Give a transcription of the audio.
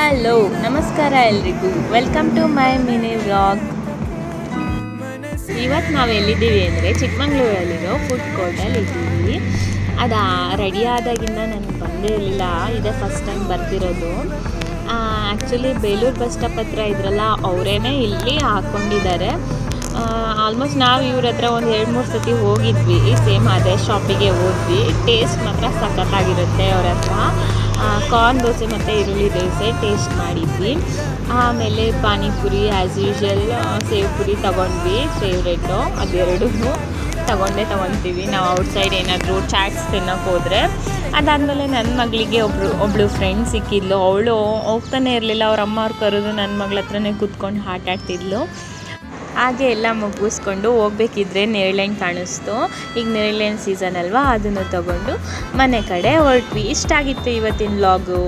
Hello ನಮಸ್ಕಾರ ಎಲ್ರಿಗೂ, welcome to my mini vlog. ಇವತ್ತು ನಾವು ಎಲ್ಲಿದ್ದೀವಿ ಅಂದರೆ ಚಿಕ್ಕಮಂಗ್ಳೂರಲ್ಲಿರೋ ಫುಡ್ ಕೋರ್ಟಲ್ಲಿ ಇದ್ದೀವಿ. ಅದು ರೆಡಿ ಆದಾಗಿಂದ ನನಗೆ ಬಂದೇ ಇರಲಿಲ್ಲ, ಇದೇ ಫಸ್ಟ್ ಟೈಮ್ ಬರ್ತಿರೋದು. ಆ್ಯಕ್ಚುಲಿ ಬೇಲೂರು ಬಸ್ ಸ್ಟಾಪ್ ಹತ್ರ ಇದ್ರಲ್ಲ, ಅವರೇ ಇಲ್ಲಿ ಹಾಕ್ಕೊಂಡಿದ್ದಾರೆ. ಆಲ್ಮೋಸ್ಟ್ ನಾವು ಇವ್ರ ಹತ್ರ ಒಂದು 2-3 ಸತಿ ಹೋಗಿದ್ವಿ, ಸೇಮ್ ಅದೇ ಶಾಪಿಗೆ ಹೋದ್ವಿ. ಟೇಸ್ಟ್ ಮಾತ್ರ ಸಖತ್ತಾಗಿರುತ್ತೆ ಅವ್ರ ಹತ್ರ. ಕಾರ್ನ್ ದೋಸೆ ಮತ್ತು ಈರುಳ್ಳಿ ದೋಸೆ ಟೇಸ್ಟ್ ಮಾಡಿದ್ವಿ. ಆಮೇಲೆ panipuri as usual, save Puri ತೊಗೊಂಡ್ವಿ, ಫೇವ್ರೇಟು ಅದೆರಡೂ ತೊಗೊತೀವಿ ನಾವು ಔಟ್ಸೈಡ್ ಏನಾದರೂ ಚಾಟ್ಸ್ ತಿನ್ನೋಕೆ ಹೋದರೆ. ಅದಾದಮೇಲೆ ನನ್ನ ಮಗಳಿಗೆ ಒಬ್ಬಳು ಫ್ರೆಂಡ್ ಸಿಕ್ಕಿದ್ಲು. ಅವಳು ಹೋಗ್ತಾನೆ ಇರಲಿಲ್ಲ, ಅವ್ರ ಅಮ್ಮ ಅವ್ರು ಕರೆದು ನನ್ನ ಮಗಳ ಹತ್ರನೇ ಕೂತ್ಕೊಂಡು ಆಟ ಆಡ್ತಿದ್ಲು. ಹಾಗೆ ಎಲ್ಲ ಮುಗಿಸ್ಕೊಂಡು ಹೋಗ್ಬೇಕಿದ್ರೆ ನೇರಳೆಹಣ್ಣು ಕಾಣಿಸ್ತು. ಈಗ ನೇರಳೆಹಣ್ಣು ಸೀಸನ್ ಅಲ್ವಾ, ಅದನ್ನು ತಗೊಂಡು ಮನೆ ಕಡೆ ಹೊರಟ್ವಿ. ಇಷ್ಟ ಆಗಿತ್ತು ಇವತ್ತಿನ ವ್ಲಾಗು.